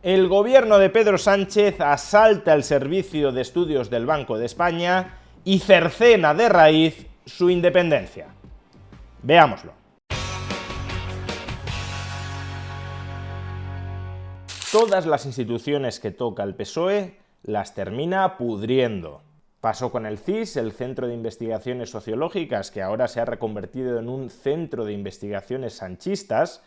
El gobierno de Pedro Sánchez asalta el Servicio de Estudios del Banco de España y cercena de raíz su independencia. Veámoslo. Todas las instituciones que toca el PSOE las termina pudriendo. Pasó con el CIS, el Centro de Investigaciones Sociológicas, que ahora se ha reconvertido en un centro de investigaciones sanchistas,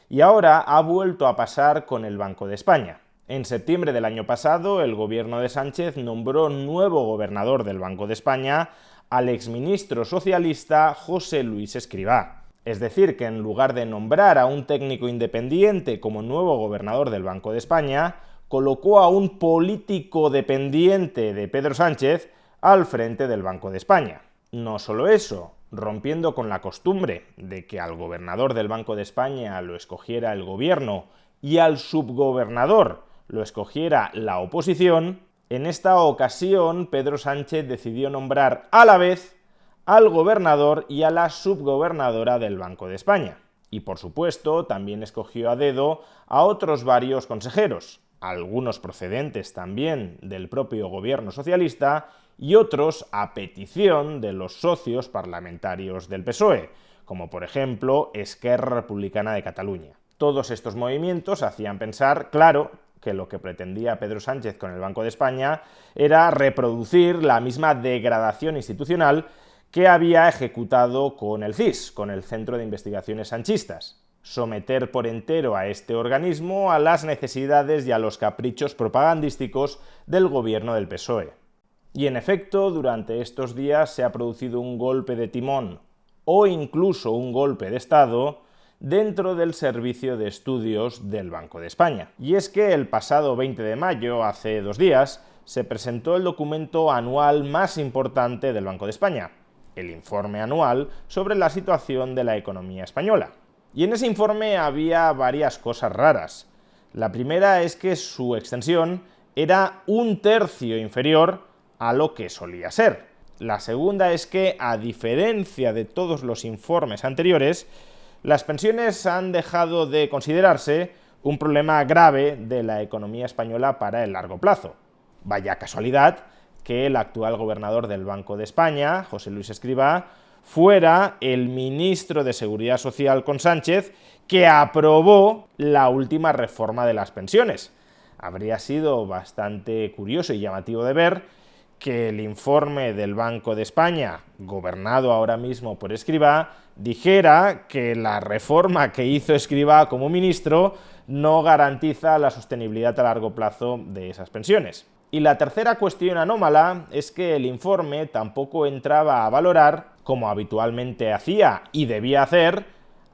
y ahora ha vuelto a pasar con el Banco de España. En septiembre del año pasado, el gobierno de Sánchez nombró nuevo gobernador del Banco de España al exministro socialista José Luis Escrivá. Es decir, que en lugar de nombrar a un técnico independiente como nuevo gobernador del Banco de España, colocó a un político dependiente de Pedro Sánchez al frente del Banco de España. No solo eso, rompiendo con la costumbre de que al gobernador del Banco de España lo escogiera el gobierno y al subgobernador lo escogiera la oposición, en esta ocasión Pedro Sánchez decidió nombrar a la vez al gobernador y a la subgobernadora del Banco de España. Y por supuesto también escogió a dedo a otros varios consejeros, algunos procedentes también del propio gobierno socialista y otros a petición de los socios parlamentarios del PSOE, como por ejemplo Esquerra Republicana de Cataluña. Todos estos movimientos hacían pensar, claro, que lo que pretendía Pedro Sánchez con el Banco de España era reproducir la misma degradación institucional que había ejecutado con el CIS, con el Centro de Investigaciones Sanchistas. Someter por entero a este organismo a las necesidades y a los caprichos propagandísticos del gobierno del PSOE. Y en efecto, durante estos días se ha producido un golpe de timón o incluso un golpe de Estado dentro del Servicio de Estudios del Banco de España. Y es que el pasado 20 de mayo, hace 2 días, se presentó el documento anual más importante del Banco de España, el informe anual sobre la situación de la economía española. Y en ese informe había varias cosas raras. La primera es que su extensión era 1/3 inferior a lo que solía ser. La segunda es que, a diferencia de todos los informes anteriores, las pensiones han dejado de considerarse un problema grave de la economía española para el largo plazo. Vaya casualidad que el actual gobernador del Banco de España, José Luis Escrivá, fuera el ministro de Seguridad Social con Sánchez que aprobó la última reforma de las pensiones. Habría sido bastante curioso y llamativo de ver que el informe del Banco de España, gobernado ahora mismo por Escrivá, dijera que la reforma que hizo Escrivá como ministro no garantiza la sostenibilidad a largo plazo de esas pensiones. Y la tercera cuestión anómala es que el informe tampoco entraba a valorar, como habitualmente hacía y debía hacer,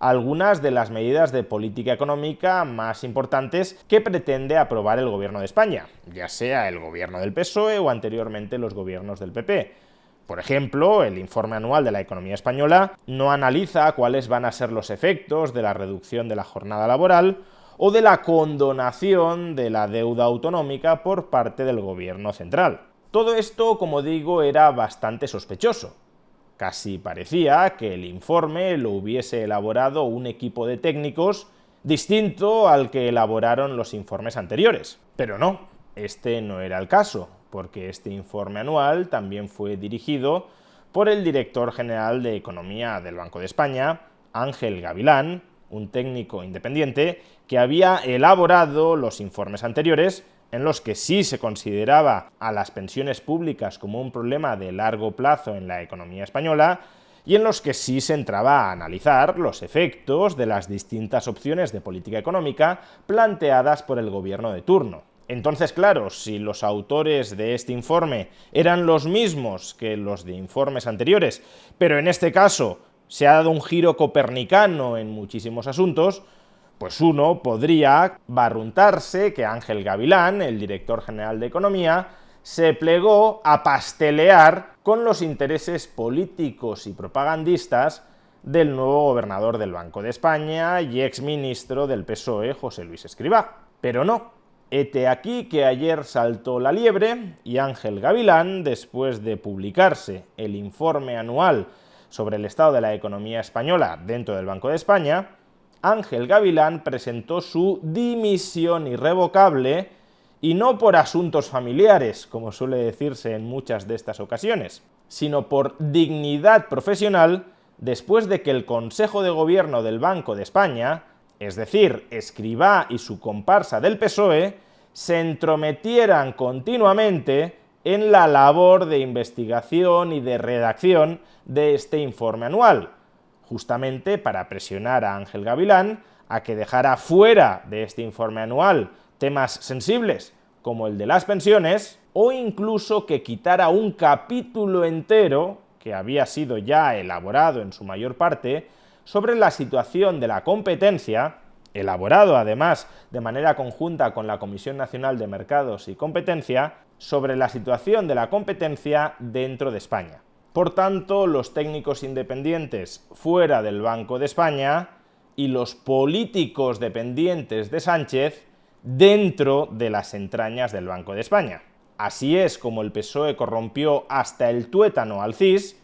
algunas de las medidas de política económica más importantes que pretende aprobar el gobierno de España, ya sea el gobierno del PSOE o anteriormente los gobiernos del PP. Por ejemplo, el informe anual de la economía española no analiza cuáles van a ser los efectos de la reducción de la jornada laboral o de la condonación de la deuda autonómica por parte del gobierno central. Todo esto, como digo, era bastante sospechoso. Casi parecía que el informe lo hubiese elaborado un equipo de técnicos distinto al que elaboraron los informes anteriores. Pero no, este no era el caso, porque este informe anual también fue dirigido por el director general de Economía del Banco de España, Ángel Gavilán, un técnico independiente que había elaborado los informes anteriores, en los que sí se consideraba a las pensiones públicas como un problema de largo plazo en la economía española, y en los que sí se entraba a analizar los efectos de las distintas opciones de política económica planteadas por el gobierno de turno. Entonces, claro, si los autores de este informe eran los mismos que los de informes anteriores, pero en este caso se ha dado un giro copernicano en muchísimos asuntos, pues uno podría barruntarse que Ángel Gavilán, el director general de Economía, se plegó a pastelear con los intereses políticos y propagandistas del nuevo gobernador del Banco de España y exministro del PSOE, José Luis Escrivá. Pero no. Hete aquí que ayer saltó la liebre y Ángel Gavilán, después de publicarse el informe anual sobre el estado de la economía española dentro del Banco de España, Ángel Gavilán presentó su dimisión irrevocable, y no por asuntos familiares, como suele decirse en muchas de estas ocasiones, sino por dignidad profesional, después de que el Consejo de Gobierno del Banco de España, es decir, Escrivá y su comparsa del PSOE, se entrometieran continuamente en la labor de investigación y de redacción de este informe anual, justamente para presionar a Ángel Gavilán a que dejara fuera de este informe anual temas sensibles como el de las pensiones, o incluso que quitara un capítulo entero, que había sido ya elaborado en su mayor parte, sobre la situación de la competencia, elaborado además de manera conjunta con la Comisión Nacional de Mercados y Competencia, sobre la situación de la competencia dentro de España. Por tanto, los técnicos independientes fuera del Banco de España y los políticos dependientes de Sánchez dentro de las entrañas del Banco de España. Así es como el PSOE corrompió hasta el tuétano al CIS,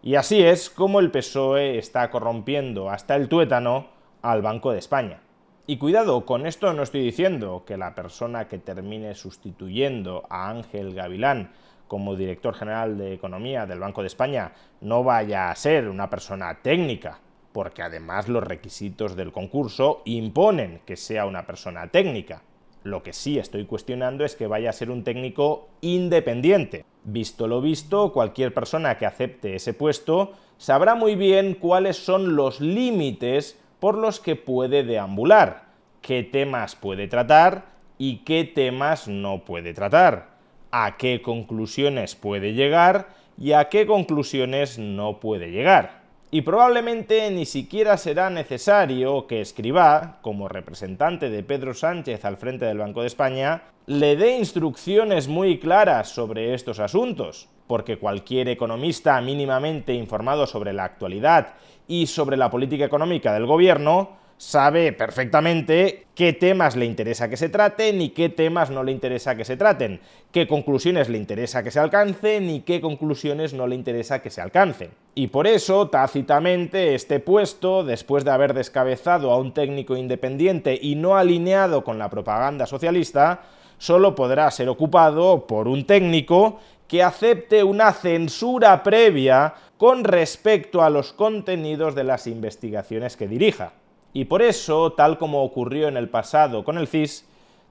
y así es como el PSOE está corrompiendo hasta el tuétano al Banco de España. Y cuidado, con esto no estoy diciendo que la persona que termine sustituyendo a Ángel Gavilán como director general de Economía del Banco de España no vaya a ser una persona técnica, porque además los requisitos del concurso imponen que sea una persona técnica. Lo que sí estoy cuestionando es que vaya a ser un técnico independiente. Visto lo visto, cualquier persona que acepte ese puesto sabrá muy bien cuáles son los límites por los que puede deambular, qué temas puede tratar y qué temas no puede tratar, a qué conclusiones puede llegar y a qué conclusiones no puede llegar. Y probablemente ni siquiera será necesario que Escrivá, como representante de Pedro Sánchez al frente del Banco de España, le dé instrucciones muy claras sobre estos asuntos, porque cualquier economista mínimamente informado sobre la actualidad y sobre la política económica del gobierno sabe perfectamente qué temas le interesa que se traten y qué temas no le interesa que se traten, qué conclusiones le interesa que se alcancen y qué conclusiones no le interesa que se alcancen. Y por eso, tácitamente, este puesto, después de haber descabezado a un técnico independiente y no alineado con la propaganda socialista, solo podrá ser ocupado por un técnico que acepte una censura previa con respecto a los contenidos de las investigaciones que dirija. Y por eso, tal como ocurrió en el pasado con el CIS,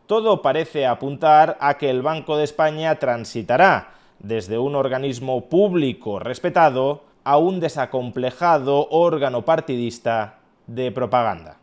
todo parece apuntar a que el Banco de España transitará desde un organismo público respetado a un desacomplejado órgano partidista de propaganda.